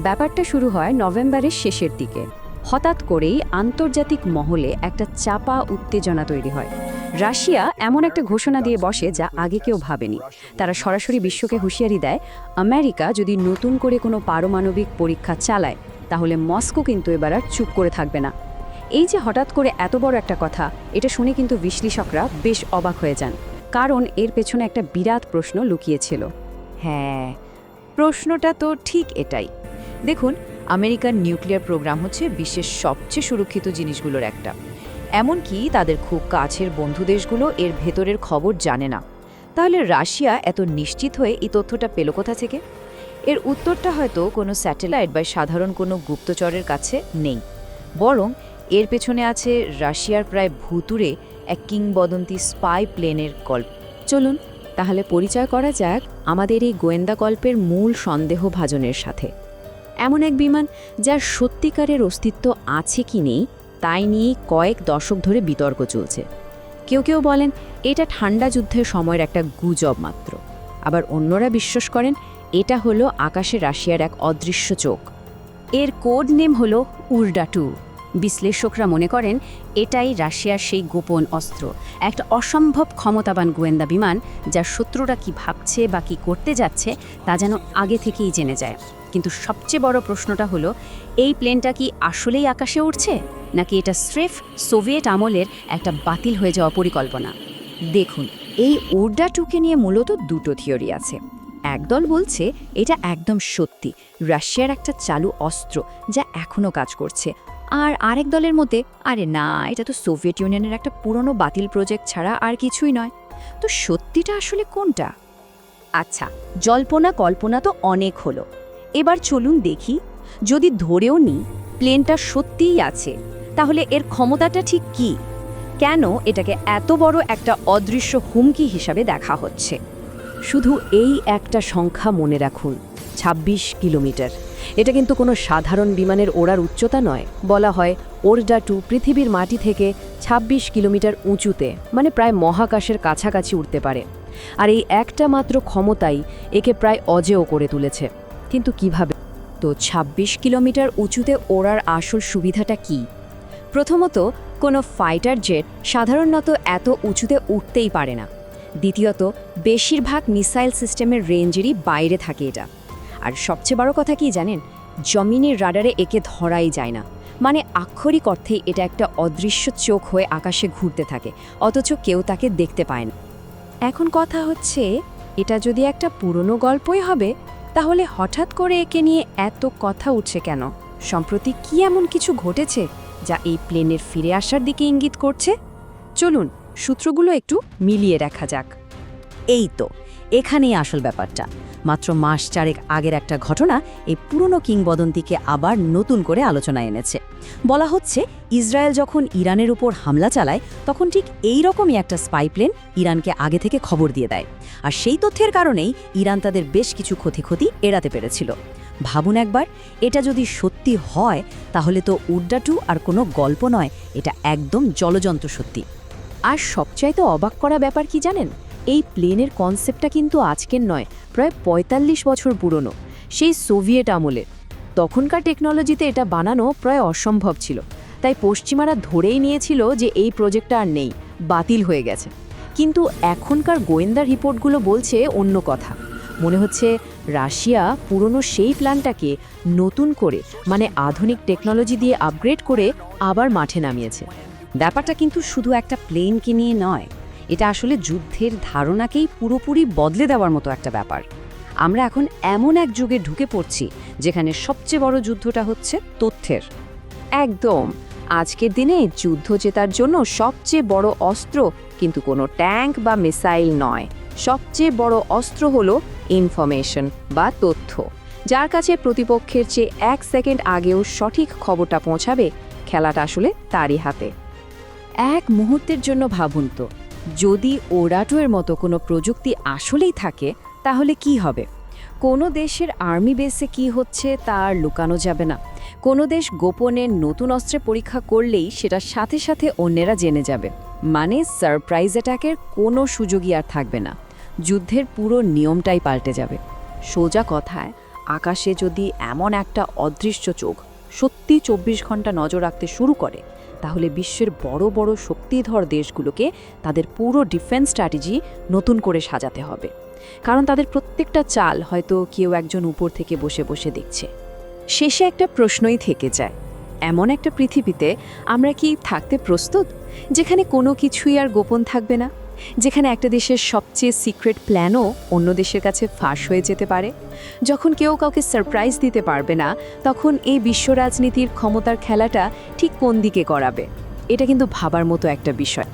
ব্যাপারটা শুরু হয় নভেম্বরের শেষের দিকে। হঠাৎ করেই আন্তর্জাতিক মহলে একটা চাপা উত্তেজনা তৈরি হয়। রাশিয়া এমন একটা ঘোষণা দিয়ে বসে যা আগে কেউ ভাবেনি। তারা সরাসরি বিশ্বকে হুঁশিয়ারি দেয়, আমেরিকা যদি নতুন করে কোনো পারমাণবিক পরীক্ষা চালায় তাহলে মস্কো কিন্তু এবার আর চুপ করে থাকবে না। এই যে হঠাৎ করে এত বড় একটা কথা, এটা শুনে কিন্তু বিশ্লেষকরা বেশ অবাক হয়ে যান, কারণ এর পেছনে একটা বিরাট প্রশ্ন লুকিয়েছিল। হ্যাঁ, প্রশ্নটা তো ঠিক এটাই। দেখুন, আমেরিকার নিউক্লিয়ার প্রোগ্রাম হচ্ছে বিশ্বের সবচেয়ে সুরক্ষিত জিনিসগুলোর একটা। এমনকি তাদের খুব কাছের বন্ধু দেশগুলো এর ভেতরের খবর জানে না। তাহলে রাশিয়া এত নিশ্চিত হয়ে এই তথ্যটা পেল কোথা থেকে? এর উত্তরটা হয়তো কোনো স্যাটেলাইট বা সাধারণ কোনো গুপ্তচরের কাছে নেই, বরং এর পেছনে আছে রাশিয়ার প্রায় ভুতুড়ে এক কিংবদন্তি স্পাই প্লেনের গল্প। চলুন তাহলে পরিচয় করা যাক আমাদের এই গোয়েন্দা গল্পের মূল সন্দেহভাজনের সাথে। এমন এক বিমান যার সত্যিকারের অস্তিত্ব আছে কি নেই তাই নিয়ে কয়েক দশক ধরে বিতর্ক চলছে। কেউ কেউ বলেন এটা ঠান্ডা যুদ্ধের সময়ের একটা গুজব মাত্র, আবার অন্যরা বিশ্বাস করেন এটা হলো আকাশে রাশিয়ার এক অদৃশ্য চোখ। এর কোড নেম হলো উর্ডা-2। বিশ্লেষকরা মনে করেন এটাই রাশিয়ার সেই গোপন অস্ত্র, একটা অসম্ভব ক্ষমতাবান গোয়েন্দা বিমান যার শত্রুরা কি ভাবছে বা কি করতে যাচ্ছে তা যেন আগে থেকেই জেনে যায়। কিন্তু সবচেয়ে বড় প্রশ্নটা হলো, এই প্লেনটা কি আসলেই আকাশে উড়ছে, নাকি এটা স্রেফ সোভিয়েত আমলের একটা বাতিল হয়ে যাওয়া পরিকল্পনা? দেখুন, এই উর্ডা-2কে নিয়ে মূলত দুটো থিওরি আছে। একদল বলছে এটা একদম সত্যি রাশিয়ার একটা চালু অস্ত্র যা এখনও কাজ করছে, আর আরেক দলের মতে আরে না, এটা তো সোভিয়েত ইউনিয়নের একটা পুরনো বাতিল প্রজেক্ট ছাড়া আর কিছুই নয়। তো সত্যিটা আসলে কোনটা? আচ্ছা, জল্পনা কল্পনা তো অনেক হলো, এবার চলুন দেখি। যদি ধরেও নিই প্লেনটা সত্যিই আছে, তাহলে এর ক্ষমতাটা ঠিক কি? কেন এটাকে এত বড় একটা অদৃশ্য হুমকি হিসাবে দেখা হচ্ছে? শুধু এই একটা সংখ্যা মনে রাখুন, ২৬ কিলোমিটার। এটা কিন্তু কোনো সাধারণ বিমানের ওড়ার উচ্চতা নয়। বলা হয় উর্ডা-2 পৃথিবীর মাটি থেকে ২৬ কিলোমিটার উঁচুতে, মানে প্রায় মহাকাশের কাছাকাছি উঠতে পারে। আর এই একটা মাত্র ক্ষমতাই একে প্রায় অজেয় করে তুলেছে। কিন্তু কিভাবে? তো ২৬ কিলোমিটার উঁচুতে ওড়ার আসল সুবিধাটা কি? প্রথমত, কোনো ফাইটার জেট সাধারণত এত উঁচুতে উঠতেই পারে না। দ্বিতীয়ত, বেশিরভাগ মিসাইল সিস্টেমের রেঞ্জেরই বাইরে থাকে এটা। আর সবচেয়ে বড় কথা কি জানেন, জমিনের রাডারে একে ধরাই যায় না। মানে আক্ষরিক অর্থেই এটা একটা অদৃশ্য চোখ হয়ে আকাশে ঘুরতে থাকে, অথচ কেউ তাকে দেখতে পায় না। এখন কথা হচ্ছে, এটা যদি একটা পুরনো গল্পই হবে, তাহলে হঠাৎ করে একে নিয়ে এত কথা উঠছে কেন? সম্প্রতি কি এমন কিছু ঘটেছে যা এই প্লেনের ফিরে আসার দিকে ইঙ্গিত করছে? চলুন সূত্রগুলো একটু মিলিয়ে দেখা যাক। এই তো এখানেই আসল ব্যাপারটা। মাত্র মাস চারেক আগের একটা ঘটনা এই পুরনো কিংবদন্তিকে আবার নতুন করে আলোচনায় এনেছে। বলা হচ্ছে ইসরায়েল যখন ইরানের উপর হামলা চালায় তখন ঠিক এই রকমই একটা স্পাই প্লেন ইরানকে আগে থেকে খবর দিয়ে দেয়। আর সেই তথ্যের কারণেই ইরান তাদের বেশ কিছু ক্ষতি এড়াতে পেরেছিল। ভাবুন একবার, এটা যদি সত্যি হয় তাহলে তো উর্ডা-2 আর কোনো গল্প নয়, এটা একদম জলযন্ত্র সত্যি। আর সবচাইতে অবাক করা ব্যাপার কি জানেন, এই প্লেনের কনসেপ্টটা কিন্তু আজকের নয়, প্রায় ৪৫ বছর পুরনো, সেই সোভিয়েত আমলের। তখনকার টেকনোলজিতে এটা বানানো প্রায় অসম্ভব ছিল, তাই পশ্চিমারা ধরেই নিয়েছিল যে এই প্রজেক্টটা আর নেই, বাতিল হয়ে গেছে। কিন্তু এখনকার গোয়েন্দা রিপোর্টগুলো বলছে অন্য কথা। মনে হচ্ছে রাশিয়া পুরনো সেই প্ল্যানটাকে নতুন করে, মানে আধুনিক টেকনোলজি দিয়ে আপগ্রেড করে আবার মাঠে নামিয়েছে। ব্যাপারটা কিন্তু শুধু একটা প্লেনকে নিয়ে নয়, এটা আসলে যুদ্ধের ধারণাকেই পুরোপুরি বদলে দেওয়ার মতো একটা ব্যাপার। আমরা এখন এমন এক যুগে ঢুকে পড়ছি যেখানে সবচেয়ে বড় যুদ্ধটা হচ্ছে তথ্যের। একদম, আজকের দিনে যুদ্ধ জেতার জন্য সবচেয়ে বড় অস্ত্র কিন্তু কোনো ট্যাঙ্ক বা মিসাইল নয়, সবচেয়ে বড় অস্ত্র হলো ইনফরমেশন বা তথ্য। যার কাছে প্রতিপক্ষের চেয়ে ১ সেকেন্ড আগেও সঠিক খবরটা পৌঁছাবে, খেলাটা আসলে তারই হাতে। এক মুহূর্তের জন্য ভাবুন তো, যদি উর্ডা-2 এর মতো কোনো প্রযুক্তি আসলেই থাকে তাহলে কি হবে? কোনো দেশের আর্মি বেসে কি হচ্ছে তা আর লুকানো যাবে না। কোনো দেশ গোপনে নতুন অস্ত্রে পরীক্ষা করলেই সেটা সাথে সাথে অন্যেরা জেনে যাবে। মানে সারপ্রাইজ অ্যাটাকের কোনো সুযোগই আর থাকবে না। যুদ্ধের পুরো নিয়মটাই পাল্টে যাবে। সোজা কথায়, আকাশে যদি এমন একটা অদৃশ্য চোখ সত্যি ২৪ ঘন্টা নজর রাখতে শুরু করে, তাহলে বিশ্বের বড় বড় শক্তিধর দেশগুলোকে তাদের পুরো ডিফেন্স স্ট্র্যাটেজি নতুন করে সাজাতে হবে। কারণ তাদের প্রত্যেকটা চাল হয়তো কেউ একজন উপর থেকে বসে বসে দেখছে। শেষে একটা প্রশ্নই থেকে যায়, এমন একটা পৃথিবীতে আমরা কি থাকতে প্রস্তুত, যেখানে কোনো কিছুই আর গোপন থাকবে না, যেখানে একটা দেশের সবচেয়ে সিক্রেট প্ল্যানও অন্য দেশের কাছে ফাঁস হয়ে যেতে পারে, যখন কেউ কাউকে সারপ্রাইজ দিতে পারবে না, তখন এই বিশ্ব রাজনীতির ক্ষমতার খেলাটা ঠিক কোন দিকে গড়াবে? এটা কিন্তু ভাবার মতো একটা বিষয়।